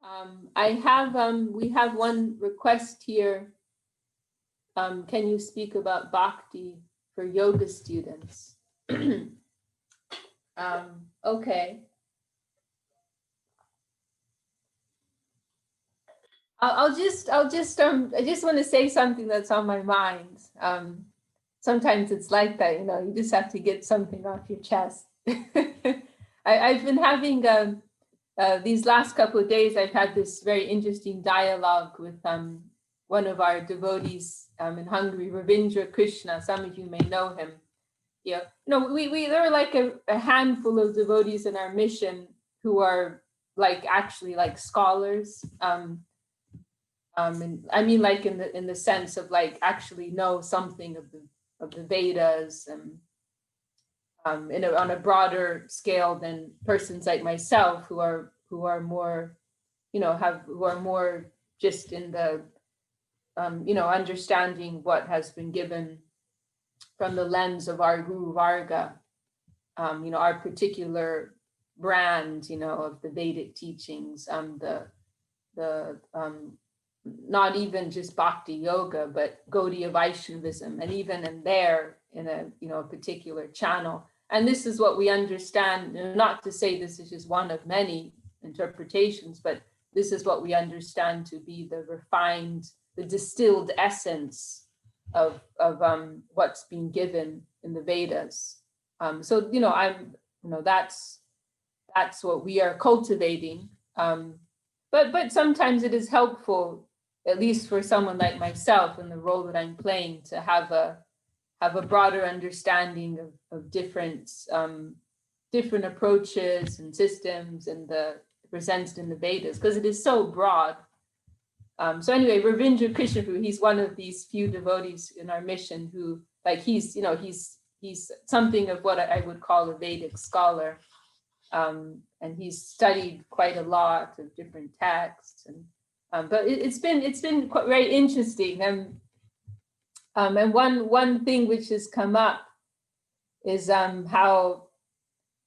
We have one request here. Can you speak about Bhakti for yoga students? Okay. I just want to say something that's on my mind. Sometimes it's like that, you just have to get something off your chest. I've been having these last couple of days, I've had this very interesting dialogue with one of our devotees in Hungary, Ravindra Krishna. Some of you may know him. Yeah, there are like a handful of devotees in our mission who are actually scholars. And I mean, like in the sense of actually know something of the Vedas, and on a broader scale than persons like myself who are more, who are more just in the understanding what has been given from the lens of our Guru Varga, our particular brand, of the Vedic teachings, the not even just Bhakti Yoga, but Gaudiya Vaishnavism, and even in a particular channel. And this is what we understand, not to say this is just one of many interpretations, but this is what we understand to be the refined, the distilled essence of what's been given in the Vedas. That's what we are cultivating. But sometimes it is helpful, at least for someone like myself in the role that I'm playing, to have a broader understanding of different approaches and systems and presented in the Vedas, because it is so broad. So anyway, Ravindra Krishna, he's one of these few devotees in our mission who, he's something of what I would call a Vedic scholar. And he's studied quite a lot of different texts, but it's been quite very interesting. And one thing which has come up is how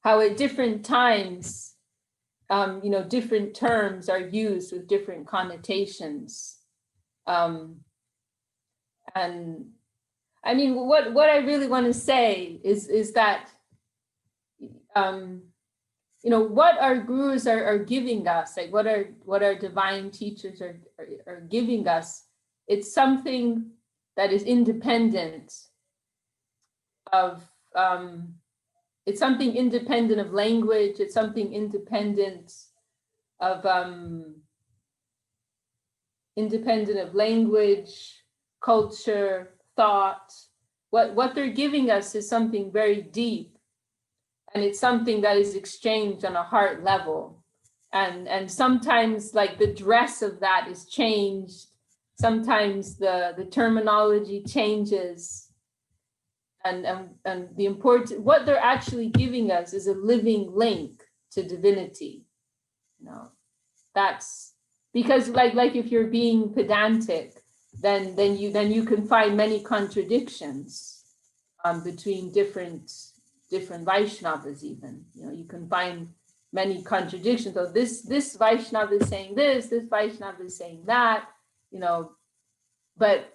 at different times, different terms are used with different connotations. And I mean, what I really want to say is that what our gurus are giving us, what our divine teachers are giving us, it's something that is independent of, it's something independent of language, it's something independent of language, culture, thought. What they're giving us is something very deep. And it's something that is exchanged on a heart level. And sometimes the dress of that is changed. Sometimes the terminology changes. And the important, what they're actually giving us is a living link to divinity. That's because if you're being pedantic, then you can find many contradictions between different Vaishnavas. Even you can find many contradictions. So this Vaishnava is saying this Vaishnava is saying that, but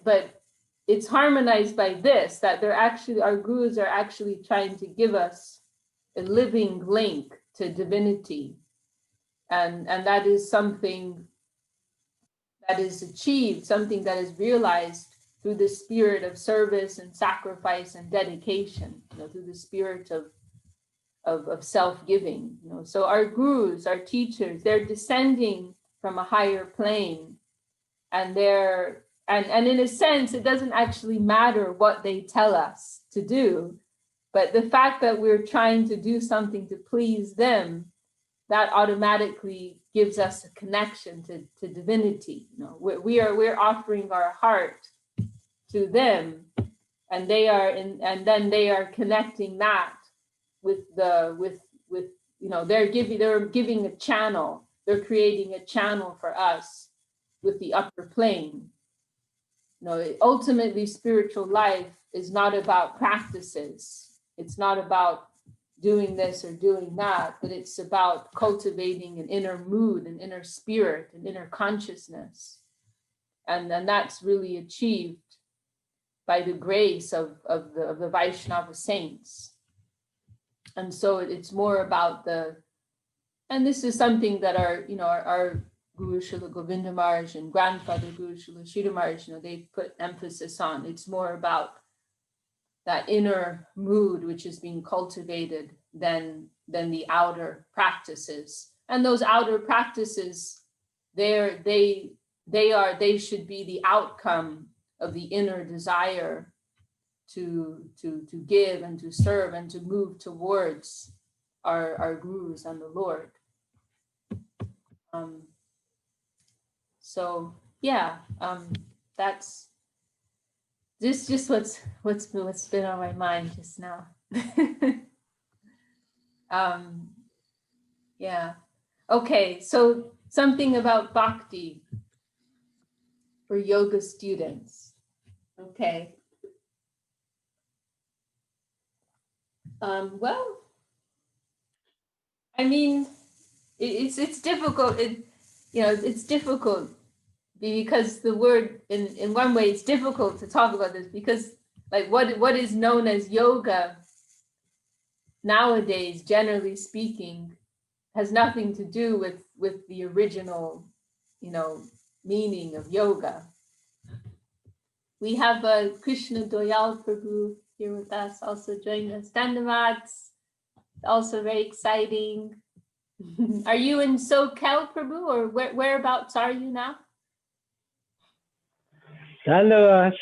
it's harmonized by this, that our gurus are actually trying to give us a living link to divinity, and that is something that is achieved, something that is realized through the spirit of service and sacrifice and dedication, through the spirit of self-giving. So our gurus, our teachers, they're descending from a higher plane, and and in a sense, it doesn't actually matter what they tell us to do, but the fact that we're trying to do something to please them, that automatically gives us a connection to divinity. We're offering our heart to them, and then they are connecting that with they're giving a channel. They're creating a channel for us with the upper plane. Ultimately, spiritual life is not about practices. It's not about doing this or doing that, but it's about cultivating an inner mood, an inner spirit, an inner consciousness. And then that's really achieved by the grace of the Vaishnava saints. And so it's more about and this is something that our Guru Srila Govinda Maharaj and grandfather Guru Srila Sridhar Maharaj, they put emphasis on. It's more about that inner mood which is being cultivated than the outer practices. And those outer practices, they should be the outcome of the inner desire to give and to serve and to move towards our gurus and the Lord. So yeah, that's just what's been on my mind just now. Yeah. Okay, so something about bhakti for yoga students. Okay. Well, I mean, it's difficult. It's difficult because the word in one way it's difficult to talk about this because like what is known as yoga nowadays, generally speaking, has nothing to do with the original, meaning of yoga. We have Krishna Doyal Prabhu here with us, also joined us. Dandavats, also very exciting. Are you in SoCal, Prabhu, or whereabouts are you now? Dandavats.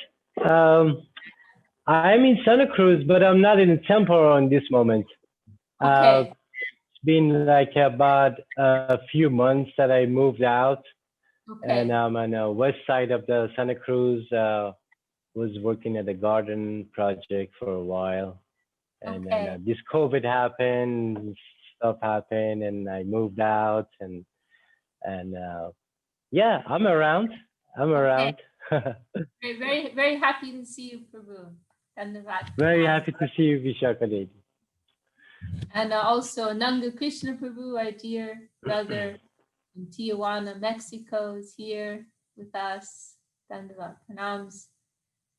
I'm in Santa Cruz, but I'm not in the temple in this moment. Okay. It's been like about a few months that I moved out. Okay. And I'm on the west side of the Santa Cruz. Was working at the garden project for a while. And then this COVID happened, stuff happened, and I moved out. And yeah, I'm around. Very, very happy to see you, Prabhu. Very happy to see you, Vishakha Devi. And also Nanga Krishna Prabhu, our dear brother in Tijuana, Mexico, is here with us. Dandavat Pranams.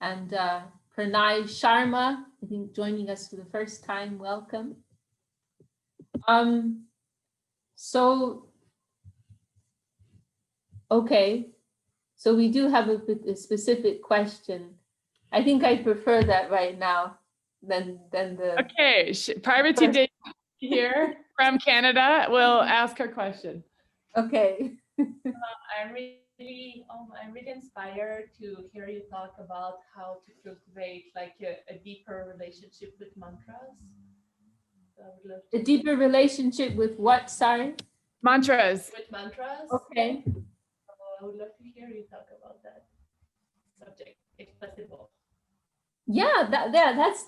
And Pranay Sharma, I think joining us for the first time. Welcome. So, okay. So we do have a specific question. I think I prefer that right now than the. Okay, Parvati Devi here from Canada will ask her question. Okay. I'm really inspired to hear you talk about how to cultivate like a deeper relationship with mantras. So I would love to a deeper relationship with what? Sorry. Mantras. With mantras. Okay. I would love to hear you talk about that subject, if possible. Yeah,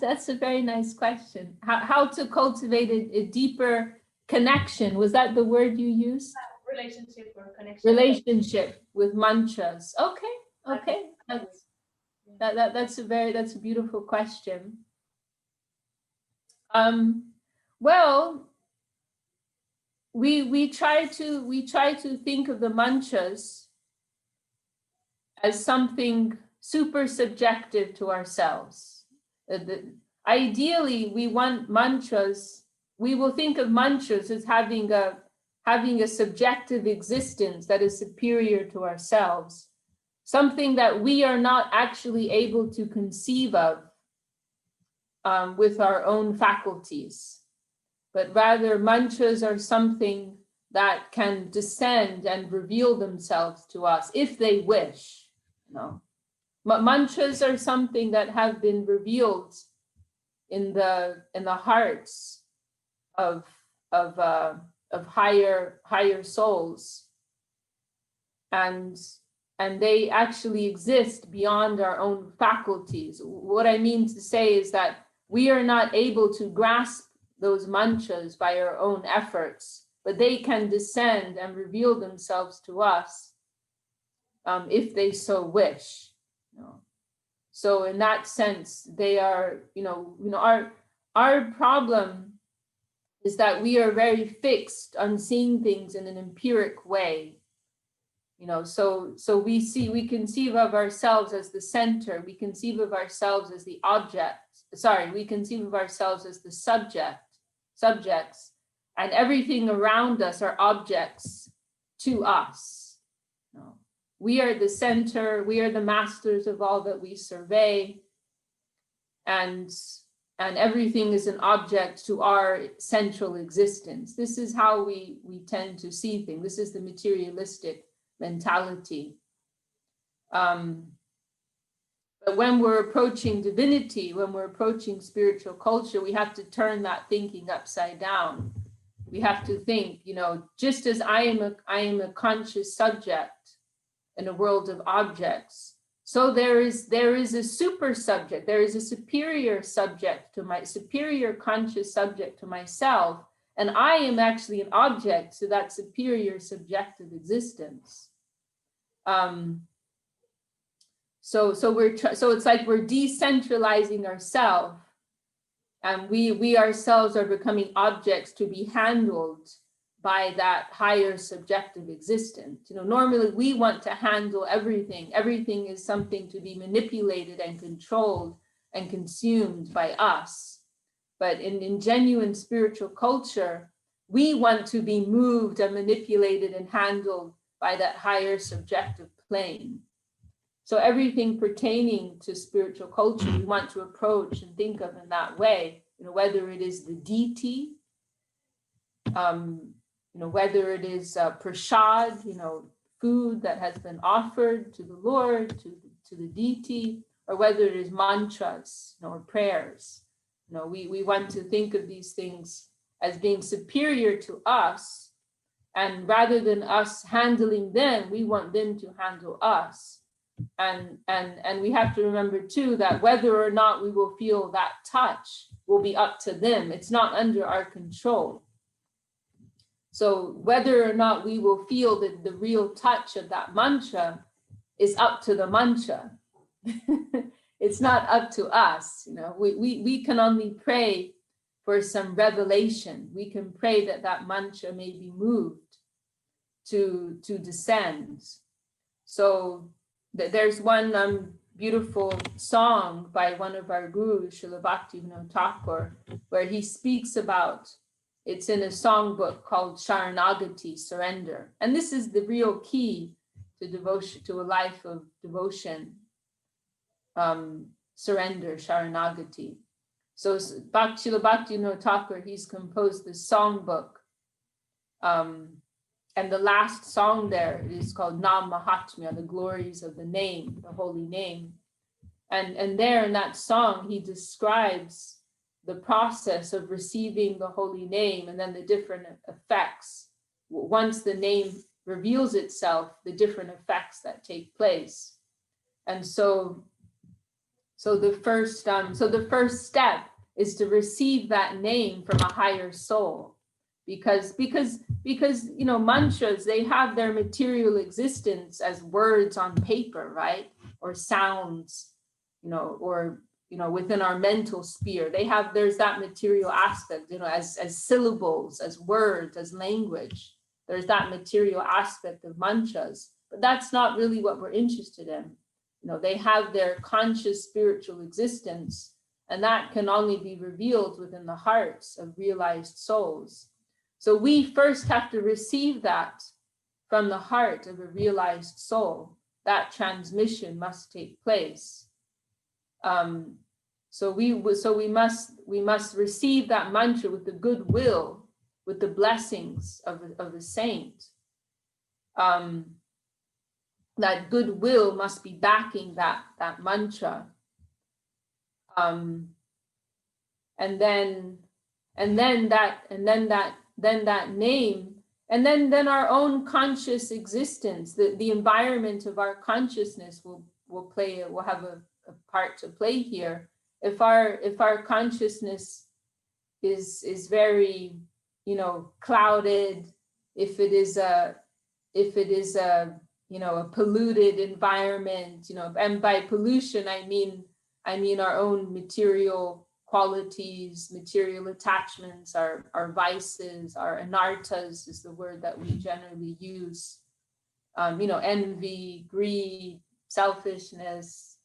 that's a very nice question. How to cultivate a deeper connection? Was that the word you used? Relationship or connection. Relationship with mantras. Okay. That's a beautiful question. Well, we try to think of the mantras as something super subjective to ourselves. Ideally, we want mantras. We will think of mantras as having a subjective existence that is superior to ourselves, something that we are not actually able to conceive of with our own faculties, but rather mantras are something that can descend and reveal themselves to us if they wish. Mantras are something that have been revealed in the hearts of higher souls, and they actually exist beyond our own faculties. What I mean to say is that we are not able to grasp those mantras by our own efforts, but they can descend and reveal themselves to us if they so wish. So in that sense, they are, our problem is that we are very fixed on seeing things in an empiric way. So we conceive of ourselves as the center, we conceive of ourselves as the we conceive of ourselves as the subjects, and everything around us are objects to us. We are the center, we are the masters of all that we survey, and everything is an object to our central existence. This is how we tend to see things. This is the materialistic mentality. But when we're approaching divinity, when we're approaching spiritual culture, we have to turn that thinking upside down. We have to think, just as I am a conscious subject in a world of objects, so there is a super subject, there is a superior subject to my superior conscious subject to myself, and I am actually an object to that superior subjective existence. So it's like we're decentralizing ourselves, and we ourselves are becoming objects to be handled by that higher subjective existence. Normally we want to handle everything. Everything is something to be manipulated and controlled and consumed by us. But in genuine spiritual culture, we want to be moved and manipulated and handled by that higher subjective plane. So everything pertaining to spiritual culture, we want to approach and think of in that way, whether it is the deity, whether it is prasad, food that has been offered to the Lord, to the deity, or whether it is mantras, or prayers. We want to think of these things as being superior to us, and rather than us handling them, we want them to handle us. And we have to remember too that whether or not we will feel that touch will be up to them. It's not under our control. So whether or not we will feel the real touch of that mantra is up to the mantra. It's not up to us. We can only pray for some revelation. We can pray that mantra may be moved to descend. So there's one beautiful song by one of our gurus, Srila Bhakti Thakur, where he speaks about, it's in a songbook called Sharanagati, surrender. And this is the real key to devotion, to a life of devotion, surrender, Sharanagati. So Srila Bhakti Thakur, he's composed this songbook. And the last song there is called Nam Mahatmya, the glories of the name, the holy name. And there in that song, he describes the process of receiving the holy name and then the different effects. Once the name reveals itself, the different effects that take place. And so the first step is to receive that name from a higher soul. Because mantras, they have their material existence as words on paper, right? Or sounds, or within our mental sphere. There's that material aspect, as syllables, as words, as language. There's that material aspect of mantras, but that's not really what we're interested in. They have their conscious spiritual existence, and that can only be revealed within the hearts of realized souls. So we first have to receive that from the heart of a realized soul. That transmission must take place. So we must receive that mantra with the goodwill, with the blessings of the saint. That goodwill must be backing that mantra. And then that name, and then our own conscious existence, the environment of our consciousness will have a part to play here. If our consciousness is very clouded, if it is a polluted environment, and by pollution I mean our own material qualities, material attachments, our vices, our anartas is the word that we generally use. Envy, greed, selfishness,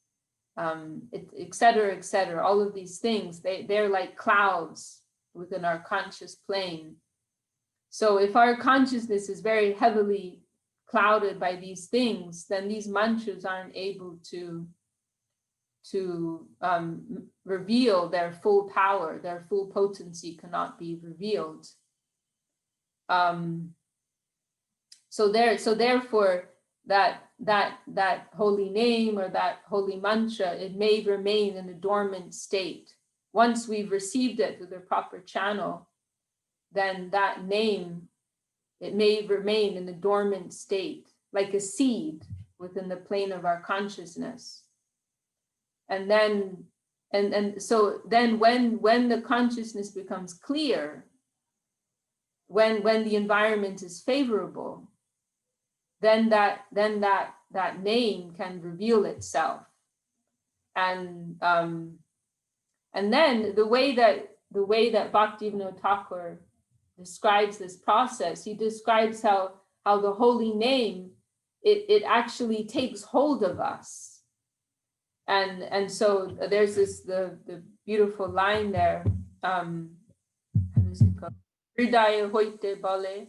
et cetera, all of these things, they're like clouds within our conscious plane. So if our consciousness is very heavily clouded by these things, then these mantras aren't able to reveal their full power, their full potency cannot be revealed. So therefore, that holy name or that holy mantra, it may remain in a dormant state. Once we've received it through the proper channel, then that name, it may remain in a dormant state, like a seed within the plane of our consciousness. And then, so then when the consciousness becomes clear, when the environment is favorable, then that name can reveal itself. And then the way that Bhaktivinoda Thakur describes this process, he describes how the holy name, it actually takes hold of us. And so there's the beautiful line there. How does it go? Hridaya hoite bale,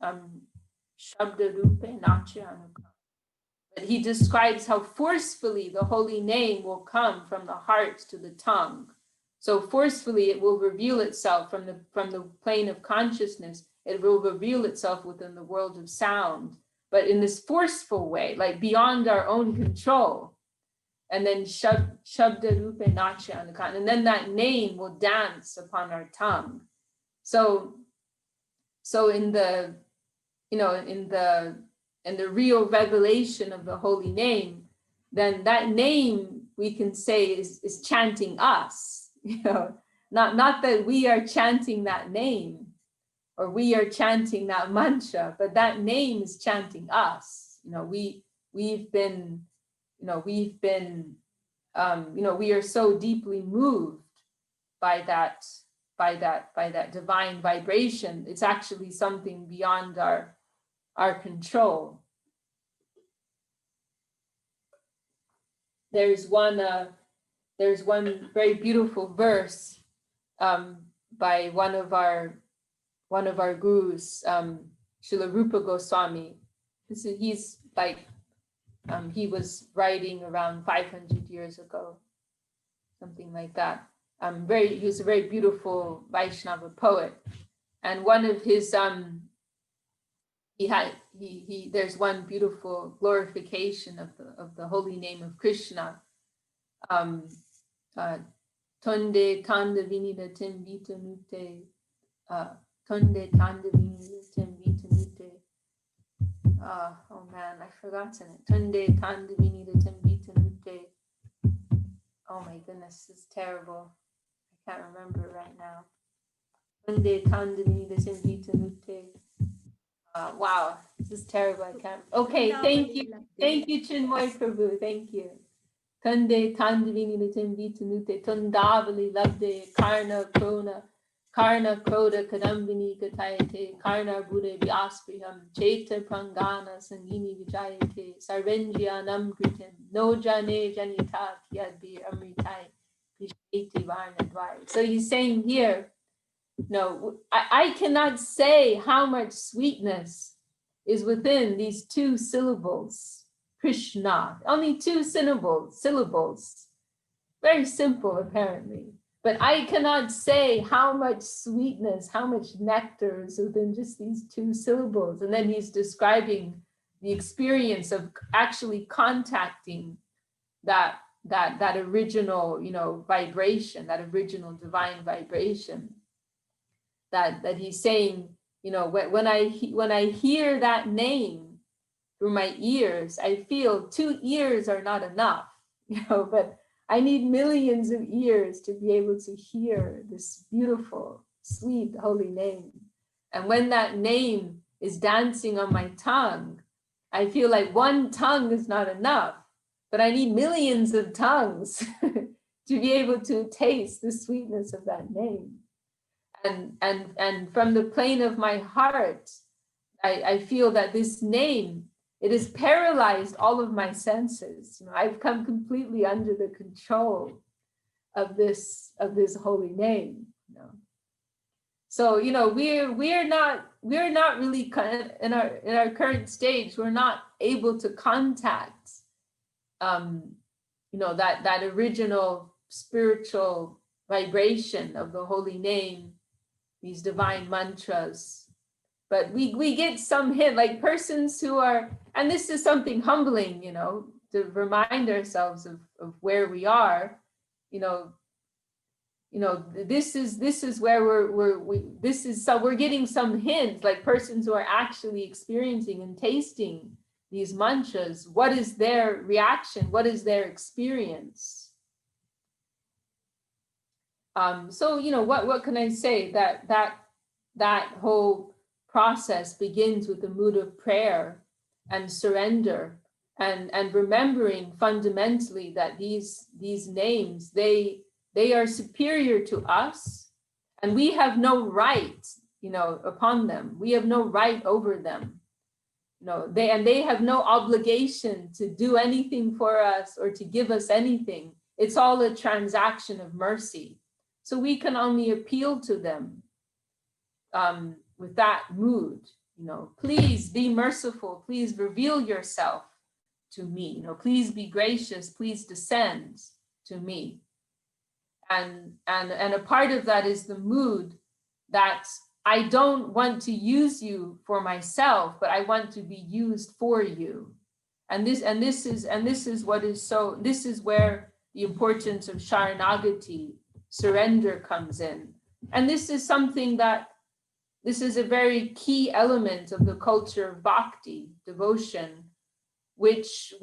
shabda rupe nacha anuka. But he describes how forcefully the holy name will come from the heart to the tongue. So forcefully it will reveal itself from the plane of consciousness. It will reveal itself within the world of sound, but in this forceful way, like beyond our own control. And then shabda rupe nacha anuka, and then that name will dance upon our tongue. So in the real revelation of the holy name, then that name we can say is chanting us, not that we are chanting that name or we are chanting that mantra, but that name is chanting us. We are so deeply moved by that divine vibration. It's actually something beyond our control. There's one very beautiful verse by one of our gurus, Srila Rupa Goswami. He's like, he was writing around 500 years ago, something like that. He was a very beautiful Vaishnava poet, and one of his there's one beautiful glorification of the holy name of Krishna. Tonde tanda vinida timbita nute, tonde tanda vinida timbita nute. Oh man, I've forgotten it. Tonde tanda vinida timbita nute. Oh my goodness, it's terrible. I can't remember right now. Tonde tanda vinida timbita nute. Wow, this is terrible. I can't. Okay, thank you. Thank you, Chinmoy Prabhu. Thank you. Tande tandavini nitin vitanute tundavali labde karna kroda kadambini katayate karna bude vyaspriham cheta prangana sangini vijayate sarvenjyanam kritim no jane janita kyadbir amritai visheti varnadvai. So he's saying here, no, I cannot say how much sweetness is within these two syllables. Krishna, only two syllables. Very simple, apparently. But I cannot say how much sweetness, how much nectar is within just these two syllables. And then he's describing the experience of actually contacting that original, vibration, that original divine vibration. That he's saying, when I hear that name through my ears, I feel 2 ears are not enough, but I need millions of ears to be able to hear this beautiful, sweet, holy name. And when that name is dancing on my tongue, I feel like one tongue is not enough, but I need millions of tongues to be able to taste the sweetness of that name. And from the plane of my heart, I feel that this name, it has paralyzed all of my senses. I've come completely under the control of this holy name. So we're not really in our current stage. We're not able to contact that original spiritual vibration of the holy name, these divine mantras. But we get some hint, like persons who are, and this is something humbling, to remind ourselves of where we are. This is where we're getting some hints, like persons who are actually experiencing and tasting these mantras. What is their reaction? What is their experience? So what can I say? That whole process begins with a mood of prayer and surrender, and remembering fundamentally that these names, they are superior to us, and we have no right upon them. We have no right over them. They have no obligation to do anything for us or to give us anything. It's all a transaction of mercy. So we can only appeal to them with that mood. Please be merciful. Please reveal yourself to me. Please be gracious. Please descend to me. And a part of that is the mood that I don't want to use you for myself, but I want to be used for you. And this is where the importance of Sharanagati, surrender, comes in. And this is a very key element of the culture of bhakti, devotion, which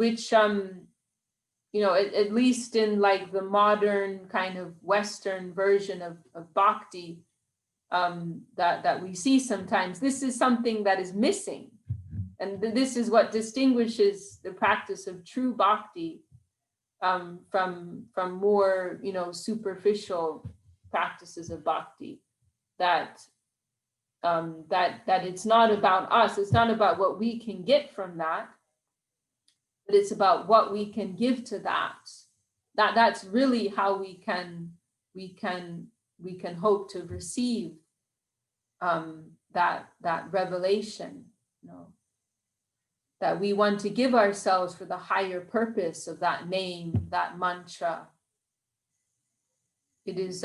at least in like the modern kind of Western version of bhakti that we see sometimes, this is something that is missing. And this is what distinguishes the practice of true bhakti from more, superficial practices of bhakti. That it's not about us. It's not about what we can get from that, but it's about what we can give to that. That's really how we can hope to receive that revelation. That we want to give ourselves for the higher purpose of that name, that mantra. It is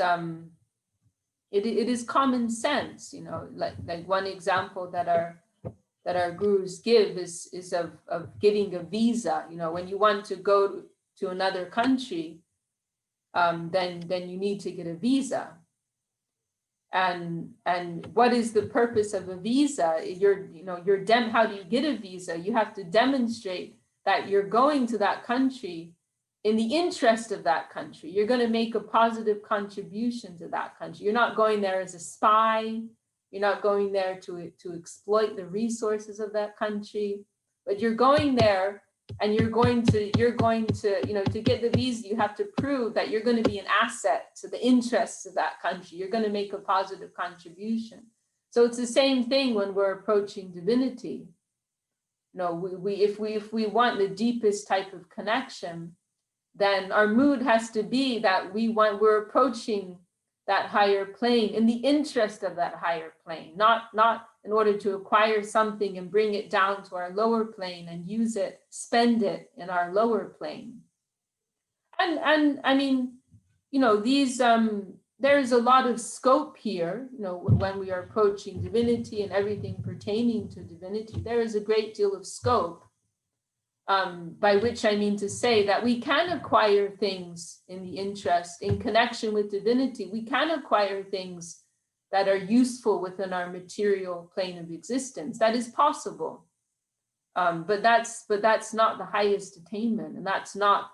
common sense, like one example that our gurus give is of getting a visa. When you want to go to another country, then you need to get a visa. And what is the purpose of a visa? How do you get a visa? You have to demonstrate that you're going to that country in the interest of that country. You're going to make a positive contribution to that country. You're not going there as a spy. You're not going there to exploit the resources of that country, but you're going there and you're going to to get the visa, you have to prove that you're going to be an asset to the interests of that country. You're going to make a positive contribution. So it's the same thing when we're approaching divinity. If we want the deepest type of connection, then our mood has to be that we're approaching that higher plane in the interest of that higher plane, not in order to acquire something and bring it down to our lower plane and use it, spend it in our lower plane. And I mean, there's a lot of scope here, when we are approaching divinity and everything pertaining to divinity, there is a great deal of scope. By which I mean to say that we can acquire things in connection with divinity. We can acquire things that are useful within our material plane of existence. That is possible. But that's not the highest attainment, and that's not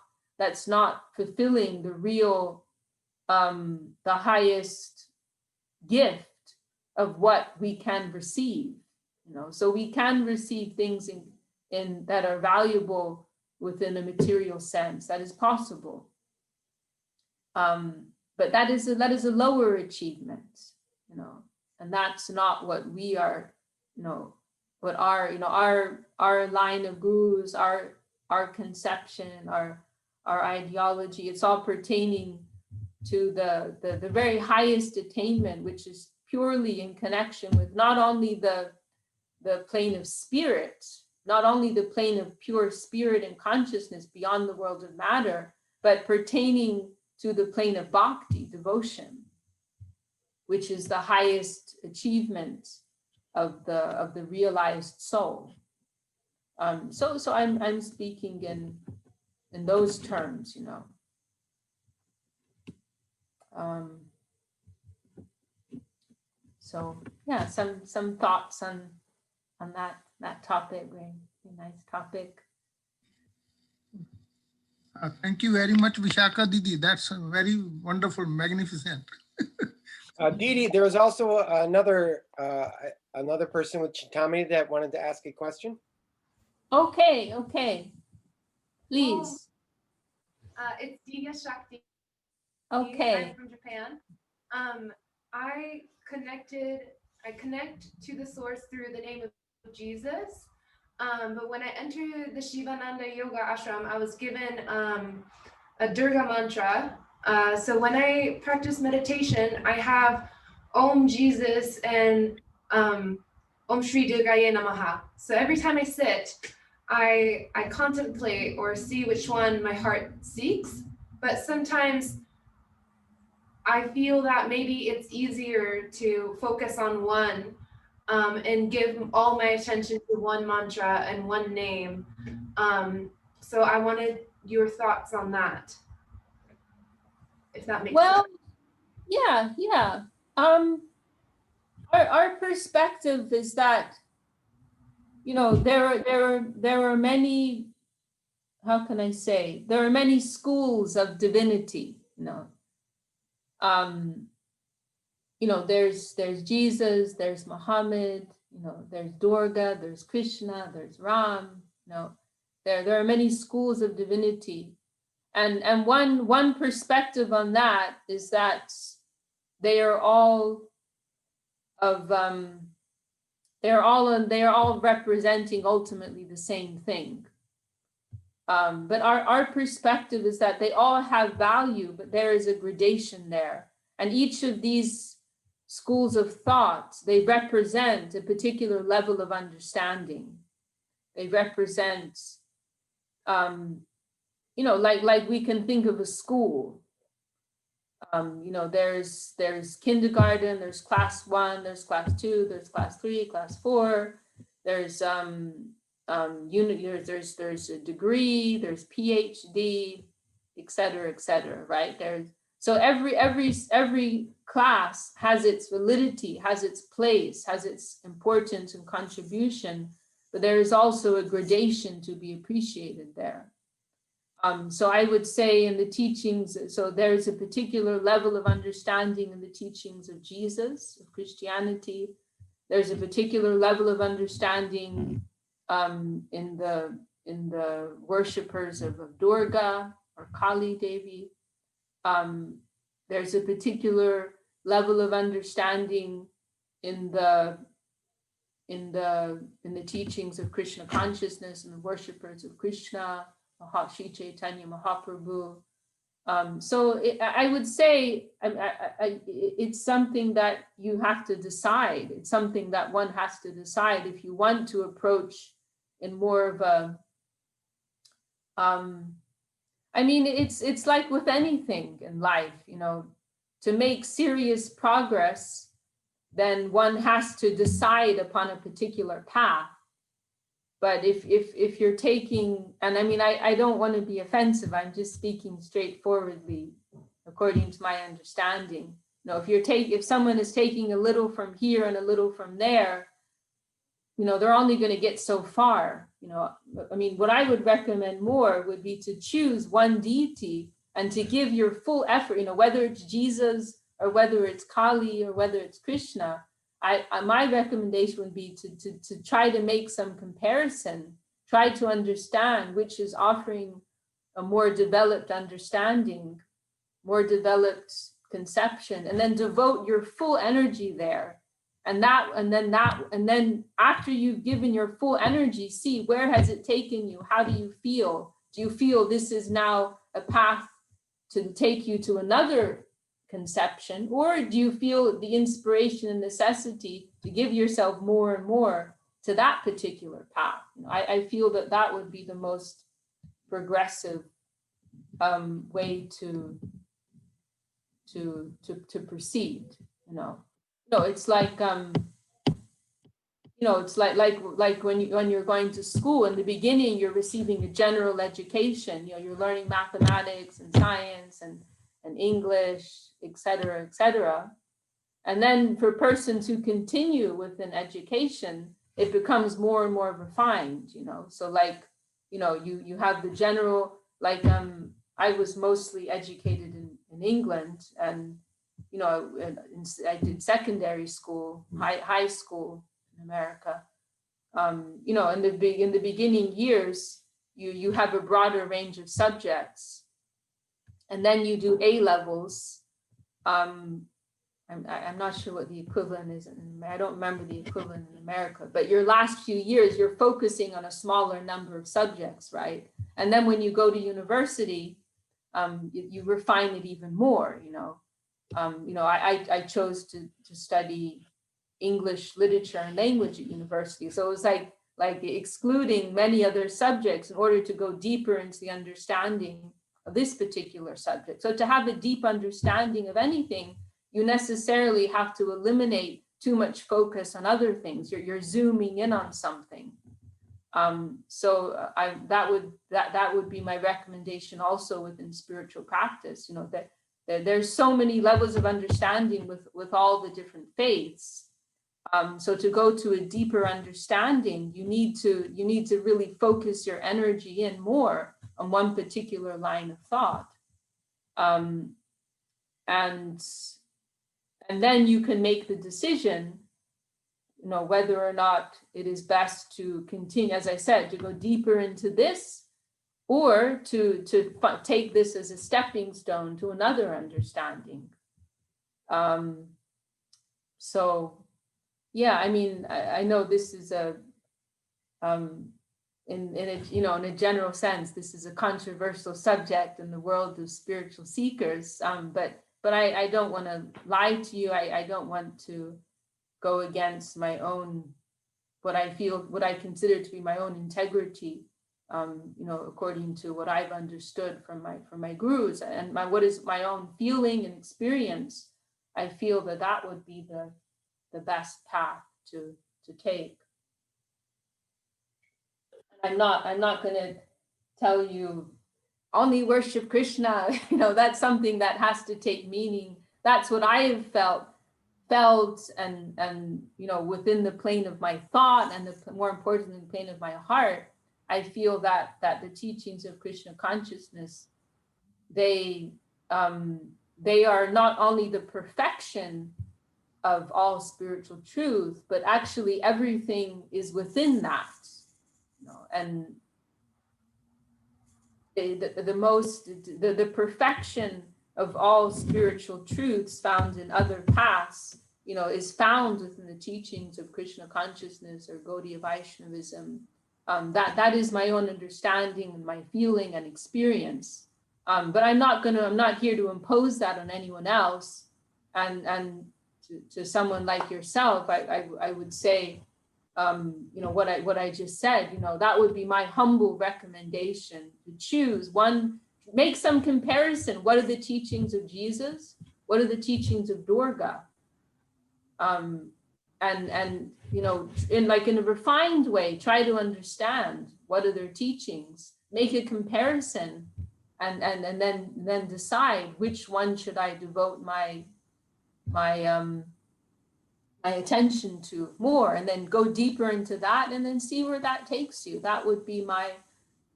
fulfilling the real, the highest gift of what we can receive. So we can receive things in that are valuable within a material sense. That is possible. But that is a lower achievement, you know, and that's not what we are, you know, what our line of gurus, our conception, our ideology, it's all pertaining to the very highest attainment, which is purely in connection with not only the plane of spirit, not only the plane of pure spirit and consciousness beyond the world of matter, but pertaining to the plane of bhakti, devotion, which is the highest achievement of the realized soul. So I'm speaking in those terms, you know. So yeah, some thoughts on that topic, right? A nice topic. Thank you very much, Vishakha Didi. That's very wonderful, magnificent. Didi, there was also another person with Chintami that wanted to ask a question. Okay, please. It's Divya Shakti. Okay. I'm from Japan. I connect to the source through the name of Jesus. But when I entered the Shivananda Yoga Ashram, I was given a Durga mantra. So when I practice meditation, I have Om Jesus and Om Shri Durgaye Namaha. So every time I sit, I contemplate or see which one my heart seeks. But sometimes I feel that maybe it's easier to focus on one and give all my attention to one mantra and one name. So I wanted your thoughts on that, if that makes sense. Yeah. Our perspective is that, you know, there are many, how can I say, there are many schools of divinity, you know. You know, there's Jesus, there's Muhammad, you know, there's Durga, there's Krishna, there's Ram, you know, there are many schools of divinity. And one perspective on that is that they are all representing ultimately the same thing. But our perspective is that they all have value, but there is a gradation there. And each of these schools of thought, they represent a particular level of understanding. They represent, you know, like we can think of a school. You know, there's kindergarten, there's class 1, there's class 2, there's class 3, class 4, there's there's a degree, there's PhD, et cetera, right? So every class has its validity, has its place, has its importance and contribution, but there is also a gradation to be appreciated there. So I would say in the teachings, so there's a particular level of understanding in the teachings of Jesus, of Christianity. There's a particular level of understanding in the worshippers of Durga or Kali Devi. There's a particular level of understanding in the teachings of Krishna consciousness and the worshippers of Krishna, Sri Chaitanya Mahaprabhu. So I would say it's something that you have to decide. It's something that one has to decide if you want to approach in more of a, I mean, it's like with anything in life, you know, to make serious progress, then one has to decide upon a particular path. But if you're taking, and I mean, I don't want to be offensive, I'm just speaking straightforwardly, according to my understanding. You know, if someone is taking a little from here and a little from there, you know, they're only going to get so far. You know, I mean, what I would recommend more would be to choose one deity and to give your full effort, you know, whether it's Jesus or whether it's Kali or whether it's Krishna. My recommendation would be to try to make some comparison, try to understand which is offering a more developed understanding more developed conception, and then devote your full energy there. And then after you've given your full energy, see where has it taken you? How do you feel? Do you feel this is now a path to take you to another conception? Or do you feel the inspiration and necessity to give yourself more and more to that particular path? I feel that that would be the most progressive way to proceed. It's like it's like when you're going to school. In the beginning, you're receiving a general education. You're learning mathematics and science and English, etc., etc. And then for a person to continue with an education, it becomes more and more refined. So like you have the general, like I was mostly educated in England, and I did secondary school, high school in America. In the beginning years, you have a broader range of subjects, and then you do A levels. I'm not sure what the equivalent is. I don't remember the equivalent in America, but your last few years, you're focusing on a smaller number of subjects, right? And then when you go to university, you refine it even more. I chose to study English literature and language at university. So it was like excluding many other subjects in order to go deeper into the understanding of this particular subject. So to have a deep understanding of anything, you necessarily have to eliminate too much focus on other things. You're zooming in on something. That would be my recommendation also within spiritual practice. That there's so many levels of understanding with all the different faiths. So to go to a deeper understanding, you need to really focus your energy in more on one particular line of thought. And then you can make the decision, whether or not it is best to continue, as I said, to go deeper into this, or to take this as a stepping stone to another understanding. So, yeah, I mean, I know this is in a general sense, this is a controversial subject in the world of spiritual seekers. But I don't want to lie to you. I don't want to go against my own, what I consider to be my own integrity, according to what I've understood from my gurus and what is my own feeling and experience. I feel that would be the best path to take. I'm not going to tell you only worship Krishna. That's something that has to take meaning. That's what I have felt and within the plane of my thought, and more importantly, the plane of my heart. I feel that the teachings of Krishna consciousness, they are not only the perfection of all spiritual truth, but actually everything is within that. And the perfection of all spiritual truths found in other paths, is found within the teachings of Krishna consciousness or Gaudiya Vaishnavism. That is my own understanding and my feeling and experience. But I'm not here to impose that on anyone else. And to someone like yourself, I would say, what I just said, that would be my humble recommendation, to choose one, make some comparison. What are the teachings of Jesus? What are the teachings of Durga? And in a refined way, try to understand what are their teachings, make a comparison, and then decide which one should I devote my attention to more, and then go deeper into that, and then see where that takes you. That would be my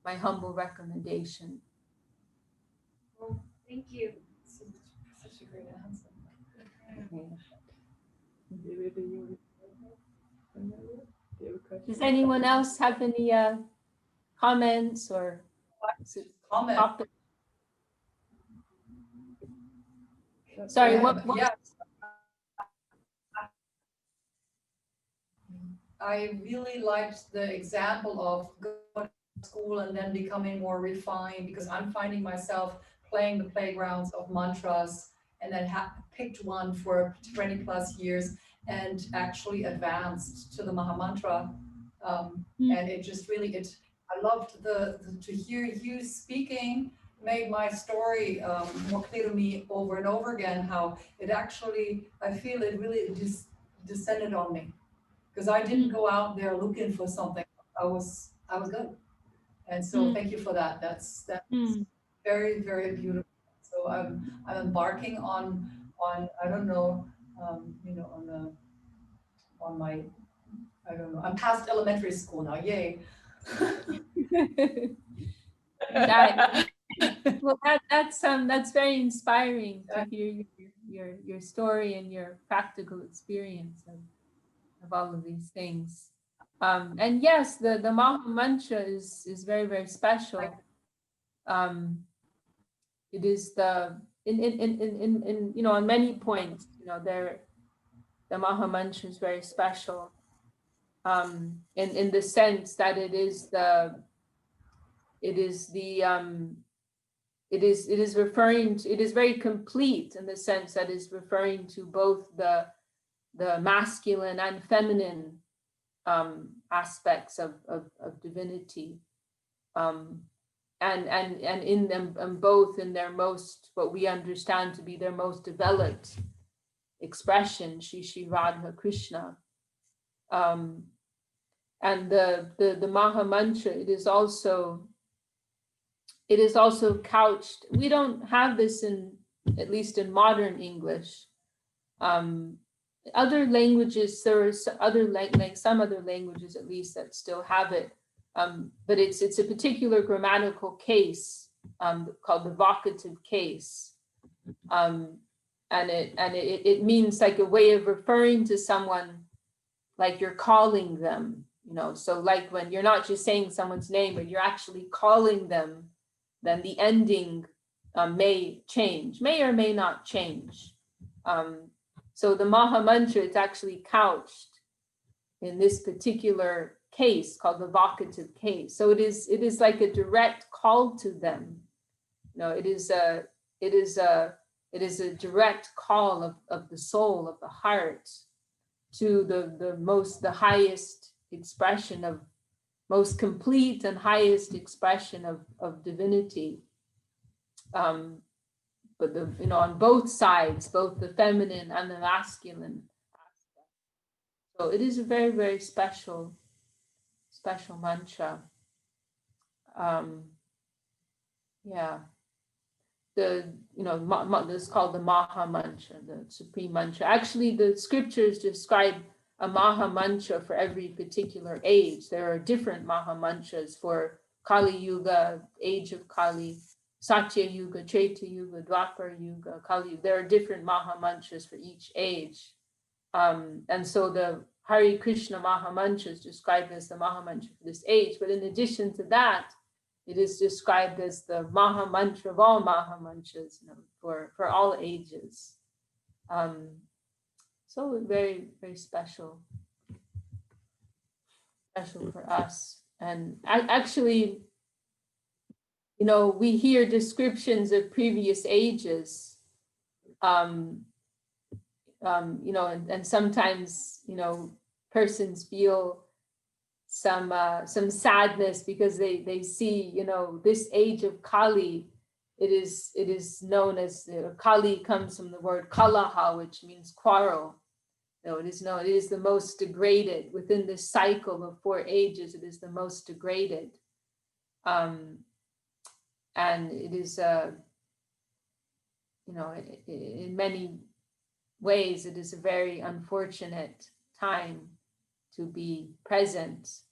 humble recommendation. Well, thank you. Such a great answer. Does anyone else have any comments or Comment. topic? Sorry, Yeah, what? yeah. I really liked the example of going to school and then becoming more refined, because I'm finding myself playing the playgrounds of mantras and then picked one for 20 plus years and actually advanced to the Maha Mantra. And it just really, I loved to hear you speaking, made my story more clear to me over and over again, how it actually, I feel it really descended on me. Because I didn't go out there looking for something. I was good. And so thank you for that. That's very, very beautiful. So I'm embarking on I don't know, on my, I don't know, I'm past elementary school now, yay. Well, that's very inspiring to hear your story and your practical experience of all of these things. And yes, the Maha Mantra is very, very special. It is in on many points, the Maha Mantra is very special. In the sense that it is referring to, it is very complete in the sense that it's referring to both the masculine and feminine aspects of divinity, and in them both in their most, what we understand to be their most developed expression, Shri Radha Krishna. And the Maha Mantra, it is also couched. We don't have this at least in modern English. Other languages, there are some other languages at least that still have it, but it's a particular grammatical case called the vocative case, and it means like a way of referring to someone, like you're calling them, so like when you're not just saying someone's name, but you're actually calling them, then the ending may change, may or may not change. So the Maha Mantra, it's actually couched in this particular case called the vocative case. So it is like a direct call to them. It is a direct call of the soul, of the heart, to the highest expression of, most complete and highest expression of divinity. But on both sides, both the feminine and the masculine aspect. So it is a very, very special mantra. This is called the Maha Mantra, the supreme mantra. Actually, the scriptures describe a Maha Mantra for every particular age. There are different Maha Mantras for Kali Yuga, age of Kali, Satya Yuga, Treta Yuga, Dwapara Yuga, Kali Yuga. There are different Maha Mantras for each age. And so the Hare Krishna Maha Mantra is described as the Maha Mantra for this age. But in addition to that, it is described as the Maha Mantra of all Maha Mantras, for all ages. So very, very special for us. And actually, we hear descriptions of previous ages, and sometimes, persons feel some sadness because they see, this age of Kali, it is known as, Kali comes from the word Kalaha, which means quarrel. It is the most degraded within this cycle of 4 ages. It is the most degraded. And it is, in many ways, it is a very unfortunate time to be present.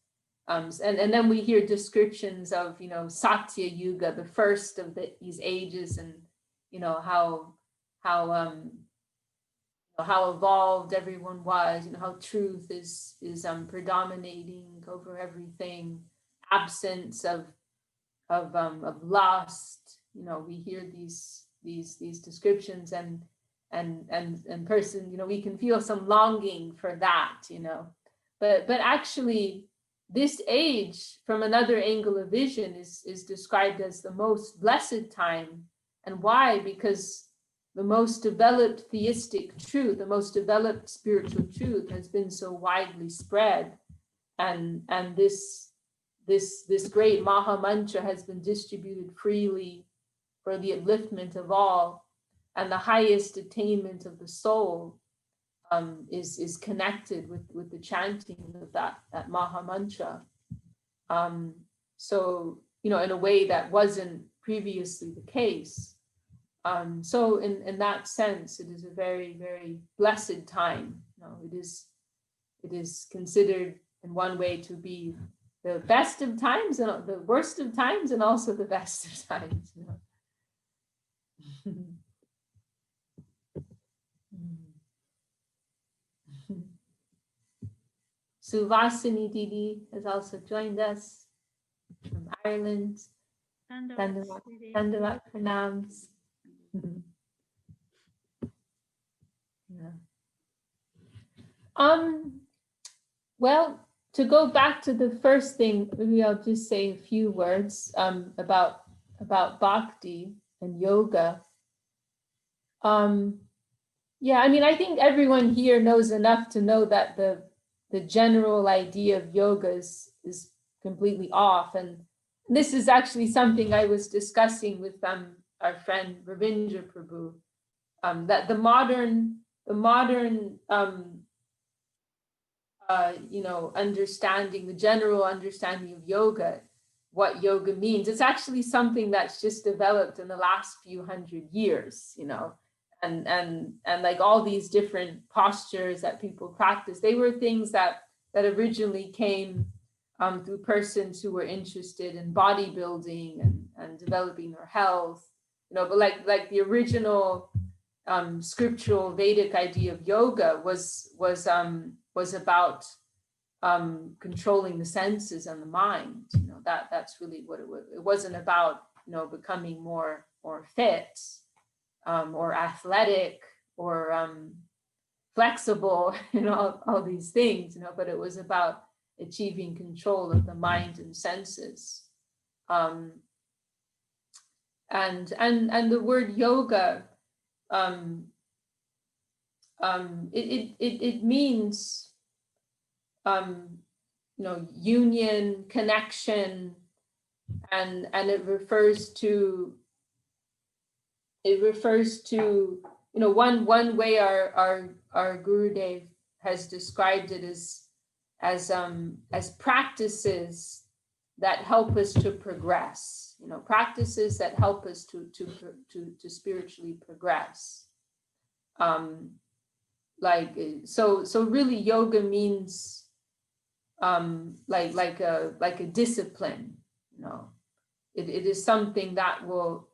And then we hear descriptions of, Satya Yuga, the first of these ages, and, how evolved everyone was, how truth is predominating over everything, absence of lust. We hear these descriptions, and and person, you know, we can feel some longing for that, you know, but actually this age from another angle of vision is described as the most blessed time. And why? Because the most developed theistic truth, the most developed spiritual truth has been so widely spread, and this great Maha Mantra has been distributed freely for the upliftment of all, and the highest attainment of the soul is connected with the chanting of that Maha Mantra. So, you know, in a way that wasn't previously the case. So in that sense, it is a very, very blessed time. You know, it is considered in one way to be the best of times and the worst of times, and also the best of times. You know? Suvasini Didi has also joined us from Ireland. Dandavat pranams. Yeah. Well, to go back to the first thing, maybe I'll just say a few words about bhakti and yoga. Yeah, I mean, I think everyone here knows enough to know that the general idea of yoga is completely off. And this is actually something I was discussing with our friend Ravindra Prabhu, that the modern you know, understanding, the general understanding of yoga, what yoga means, it's actually something that's just developed in the last few hundred years, you know, and like all these different postures that people practice, they were things that originally came through persons who were interested in bodybuilding and developing their health, you know, but like the original scriptural Vedic idea of yoga was about controlling the senses and the mind. You know, that's really what it was. It wasn't about, you know, becoming more fit or athletic or flexible, you know, all these things, you know, but it was about achieving control of the mind and senses. And the word yoga, it means, you know, union, connection, and it refers to, you know, one way our Gurudev has described it as practices that help us to progress, you know, practices that help us to spiritually progress. Like, so really yoga means like a discipline, you know. It is something that will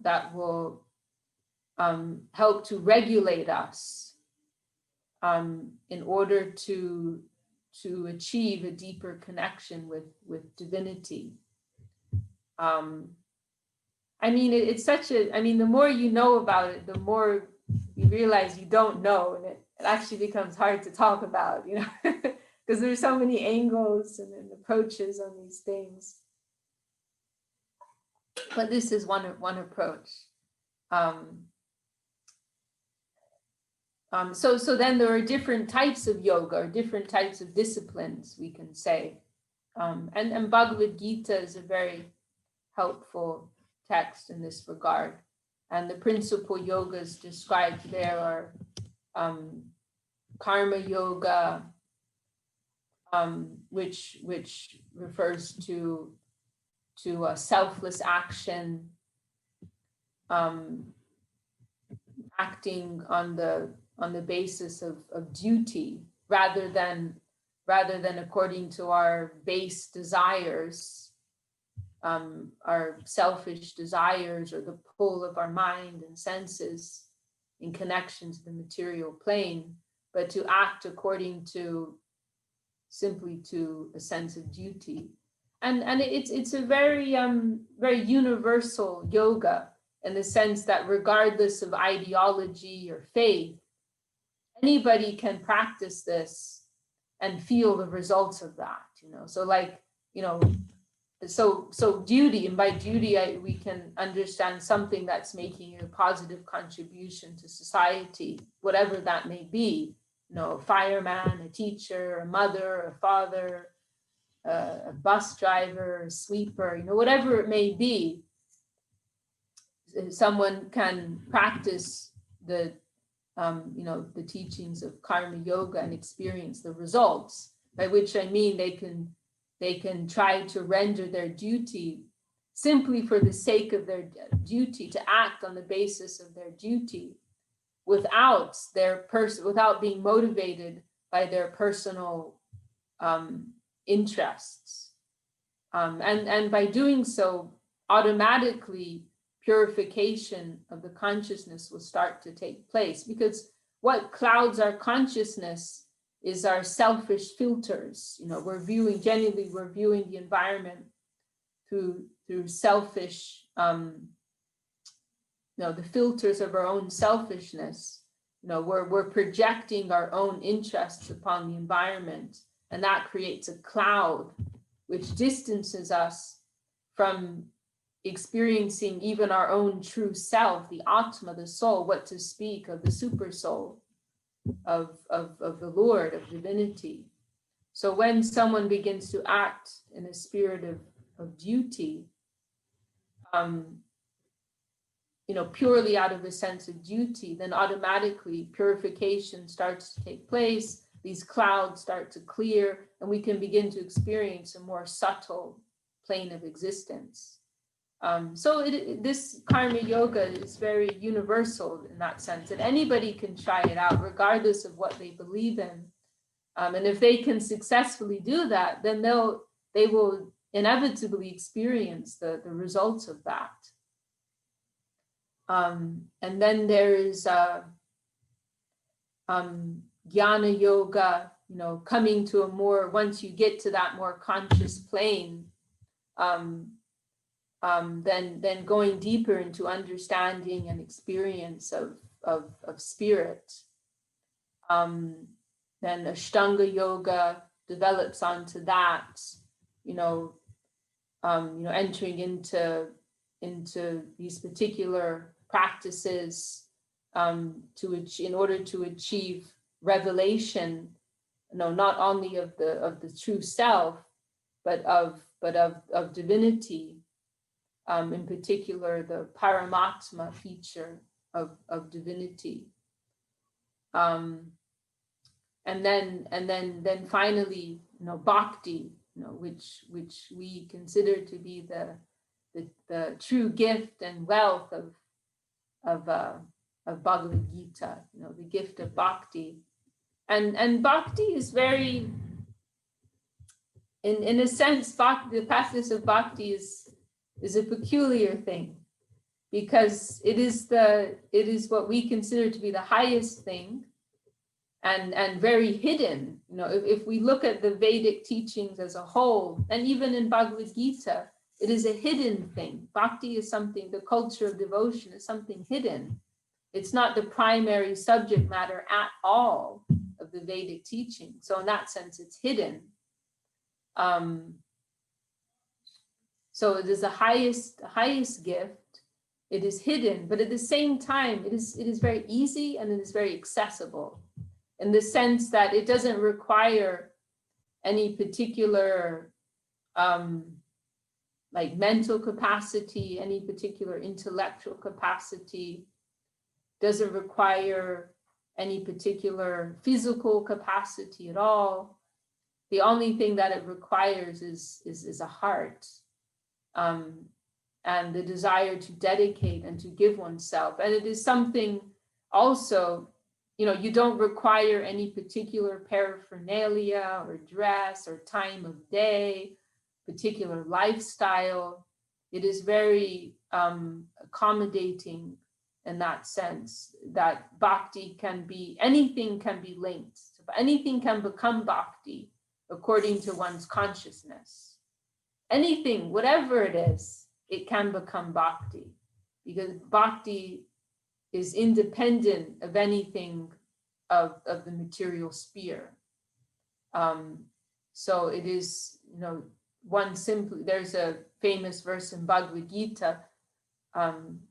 help to regulate us in order to achieve a deeper connection with divinity. I mean, it's such a, I mean, the more you know about it, the more you realize you don't know, and it actually becomes hard to talk about, you know, because there's so many angles and approaches on these things. But this is one approach. So then there are different types of yoga, or different types of disciplines, we can say. And Bhagavad Gita is a very helpful text in this regard. And the principal yogas described there are karma yoga, which refers to selfless action, acting on the basis of duty rather than according to our base desires, our selfish desires, or the pull of our mind and senses in connection to the material plane, but to act according to simply to a sense of duty. And it's a very very universal yoga, in the sense that regardless of ideology or faith, anybody can practice this and feel the results of that, so like, so duty, and by duty we can understand something that's making a positive contribution to society, whatever that may be, a fireman, a teacher, a mother, a father, a bus driver, a sweeper, whatever it may be. Someone can practice the the teachings of karma yoga and experience the results, by which I mean they can try to render their duty simply for the sake of their duty, to act on the basis of their duty, without being motivated by their personal interests, and by doing so, automatically purification of the consciousness will start to take place, because what clouds our consciousness is our selfish filters. We're viewing the environment through selfish, the filters of our own selfishness. We're projecting our own interests upon the environment, and that creates a cloud which distances us from experiencing even our own true self, the Atma, the soul, what to speak of the super soul of the Lord, of divinity. So when someone begins to act in a spirit of duty, purely out of a sense of duty, then automatically purification starts to take place, these clouds start to clear, and we can begin to experience a more subtle plane of existence. So this karma yoga is very universal in that sense, that anybody can try it out regardless of what they believe in. And if they can successfully do that, then they will inevitably experience the results of that. And then there is jnana yoga, coming to a more, once you get to that more conscious plane, then going deeper into understanding and experience of spirit. Then Ashtanga yoga develops onto that, entering into these particular practices in order to achieve revelation, not only of the true self, but of divinity. In particular, the Paramatma feature of divinity, and then finally, Bhakti, which we consider to be the true gift and wealth of Bhagavad Gita, the gift of Bhakti, and Bhakti is very, in a sense, the practice of Bhakti is a peculiar thing, because it is what we consider to be the highest thing, and very hidden. If we look at the Vedic teachings as a whole, and even in Bhagavad Gita, it is a hidden thing. Bhakti is something, the culture of devotion is something hidden. It's not the primary subject matter at all of the Vedic teaching. So in that sense, it's hidden. So it is the highest gift. It is hidden, but at the same time, it is very easy, and it is very accessible, in the sense that it doesn't require any particular like mental capacity, any particular intellectual capacity, doesn't require any particular physical capacity at all. The only thing that it requires is a heart, and the desire to dedicate and to give oneself. And it is something also, you don't require any particular paraphernalia or dress or time of day, particular lifestyle. It is very accommodating in that sense, that bhakti can be, anything can be linked. Anything can become bhakti according to one's consciousness. Anything, whatever it is, it can become bhakti, because bhakti is independent of anything of the material sphere. So it is, there's a famous verse in Bhagavad Gita,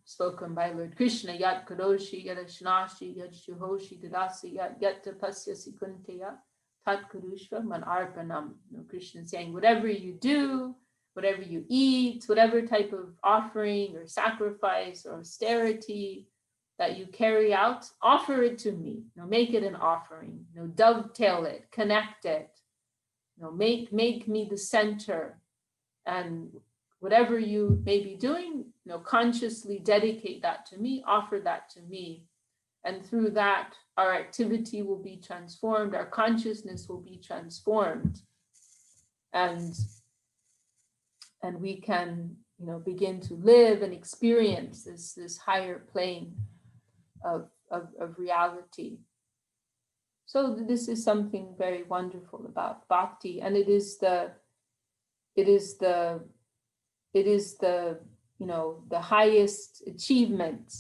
spoken by Lord Krishna, Yat Karoshi, Yat Ashnashi, Yat Shuhoshi, Dasi, Yat Tapasyasi Kunteya, Tat Kurushva Man Arpanam. Krishna saying, whatever you do, whatever you eat, whatever type of offering or sacrifice or austerity that you carry out, offer it to me. Make it an offering. Dovetail it, connect it. Make me the center, and whatever you may be doing, consciously dedicate that to me, offer that to me. And through that, our activity will be transformed, our consciousness will be transformed. And we can, begin to live and experience this higher plane of reality. So this is something very wonderful about bhakti, and it is the highest achievement,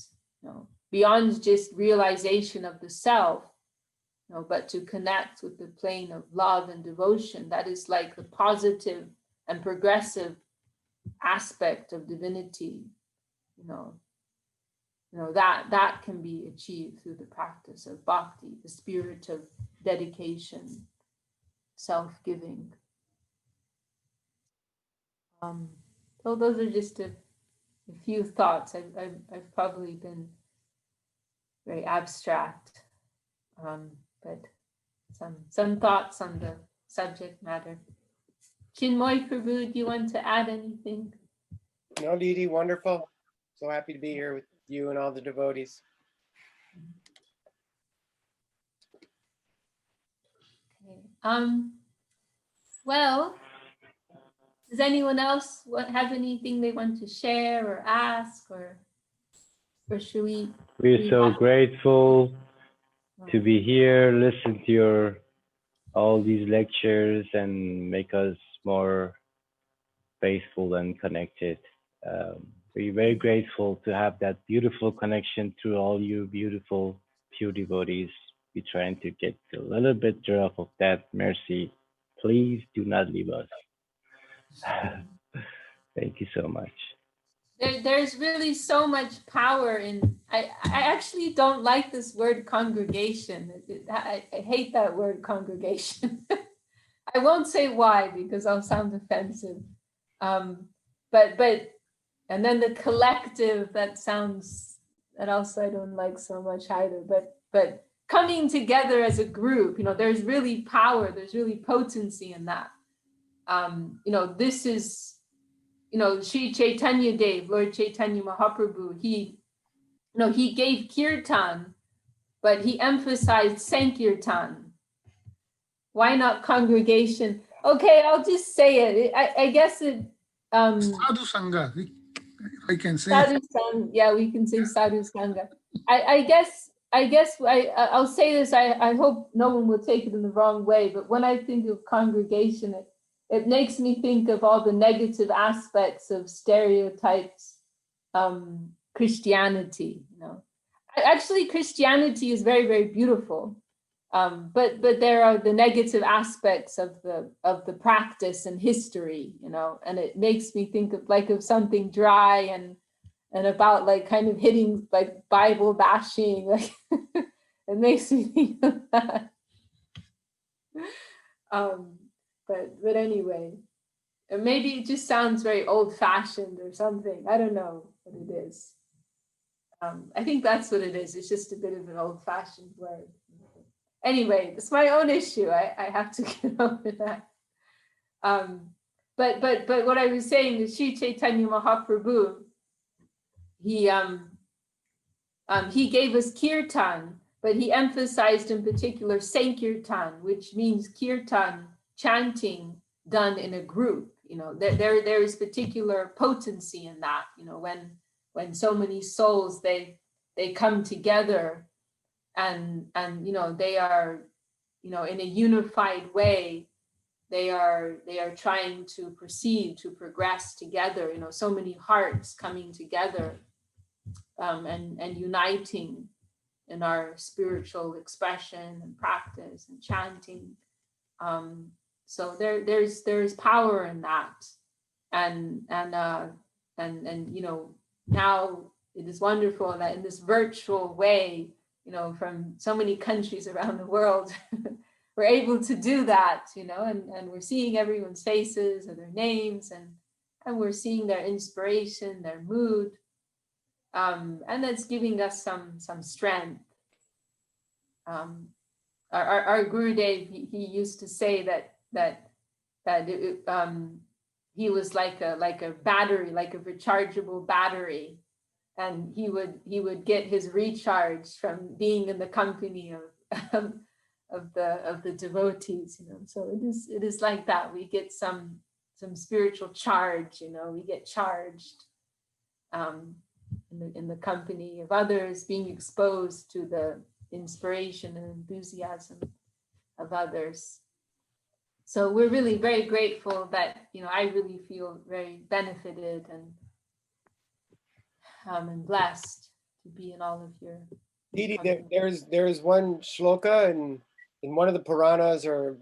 beyond just realization of the self, but to connect with the plane of love and devotion. That is like the positive and progressive aspect of divinity, that can be achieved through the practice of bhakti, the spirit of dedication, self-giving. So those are just a few thoughts. I've probably been very abstract, but some thoughts on the subject matter. Chinmoy Prabhu, do you want to add anything? No, Didi, wonderful. So happy to be here with you and all the devotees. Okay. Well, does anyone else have anything they want to share or ask, or should we? We're so grateful to be here, listen to all these lectures, and make us more faithful and connected. We're very grateful to have that beautiful connection through all you beautiful, pure devotees. We're trying to get a little bit of that mercy. Please do not leave us. Thank you so much. There's really so much power in, I actually don't like this word congregation. I hate that word congregation. I won't say why, because I'll sound offensive. But and then the collective, that also I don't like so much either. But coming together as a group, there's really power, there's really potency in that. This is, Sri Chaitanya Dev, Lord Chaitanya Mahaprabhu, he gave kirtan, but he emphasized Sankirtan. Why not congregation? Okay, I'll just say it. I guess it. Sadhu Sangha, I can say. Sadhu Sangha, yeah, we can say Sadhu Sangha. I guess I'll say this. I hope no one will take it in the wrong way, but when I think of congregation, it makes me think of all the negative aspects of stereotypes, Christianity. Actually, Christianity is very, very beautiful, but there are the negative aspects of the practice and history, and it makes me think of something dry and about like kind of hitting like Bible bashing, like it makes me think of that. But anyway, maybe it just sounds very old-fashioned or something. I don't know what it is. I think that's what it is. It's just a bit of an old-fashioned word. Anyway, it's my own issue. I have to get over that. But what I was saying is Sri Chaitanya Mahaprabhu, he gave us kirtan, but he emphasized in particular Sankirtan, which means kirtan, chanting done in a group. There is particular potency in that. When so many souls they come together and they are in a unified way, they are trying to proceed, to progress together. So many hearts coming together and uniting in our spiritual expression and practice and chanting. So there's power in that, and you know, now it is wonderful that in this virtual way, you know, from so many countries around the world, we're able to do that, you know, and we're seeing everyone's faces and their names, and we're seeing their inspiration, their mood, and that's giving us some strength. Our Gurudev, he used to say that he was like a battery, like a rechargeable battery, and he would get his recharge from being in the company of the devotees, you know. So it is like that. We get some spiritual charge, you know. We get charged in the company of others, being exposed to the inspiration and enthusiasm of others. So we're really very grateful that, you know, I really feel very benefited and blessed to be in all of your. Didi, there's one shloka in one of the Puranas or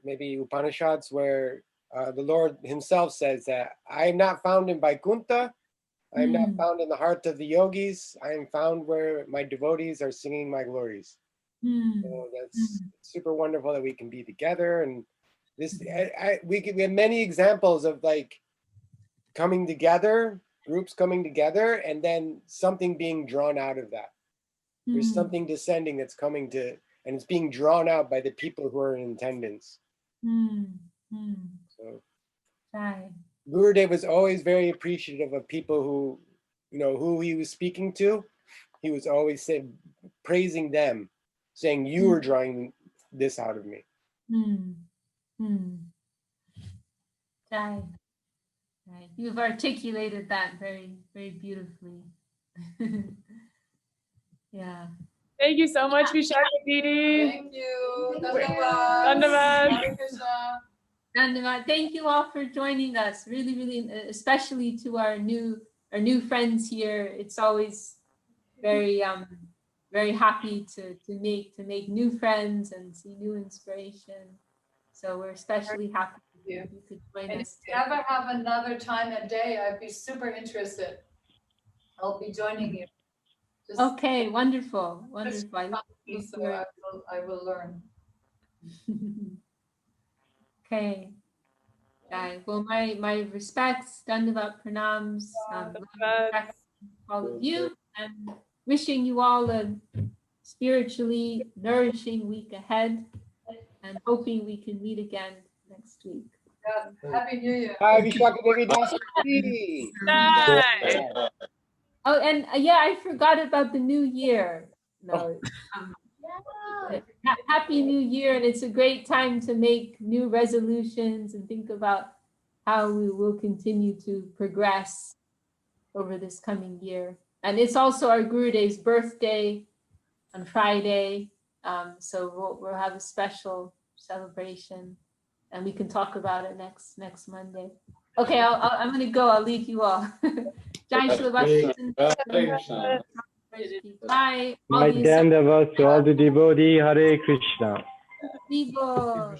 maybe Upanishads where the Lord himself says that I am not found in Vaikuntha, I am not found in the heart of the yogis, I am found where my devotees are singing my glories. So that's super wonderful that we can be together, and this we have many examples of like coming together, groups coming together, and then something being drawn out of that. There's something descending that's coming to, and it's being drawn out by the people who are in attendance. So Gurudev was always very appreciative of people who, you know, who he was speaking to. He was always saying, praising them, saying, you are drawing this out of me. Right. You've articulated that very, very beautifully. Yeah. Thank you so much, Vishakha Didi. Thank you. Dandavad. Dandavad. Thank you all for joining us. Really, really, especially to our new friends here. It's always very very happy to make new friends and see new inspiration. So we're especially happy you could join And us. if you ever have another time and day, I'd be super interested. I'll be joining you. Just Okay, wonderful. so I will learn. Okay. Well, my respects, Dandavad Pranams, all of you, and wishing you all a spiritually nourishing week ahead, and hoping we can meet again next week. Yeah. Happy New Year. Hi, Vishakha Devi Dasi. Oh, and yeah, I forgot about the new year. No. Happy New Year, and it's a great time to make new resolutions and think about how we will continue to progress over this coming year. And it's also our Gurudev's birthday on Friday, so we'll have a special celebration, and we can talk about it next Monday. Okay, I'm gonna go. I'll leave you all. Jai Shri Bhakti. Bye. My Dandavad to all the devotee. Hare Krishna. Vivo.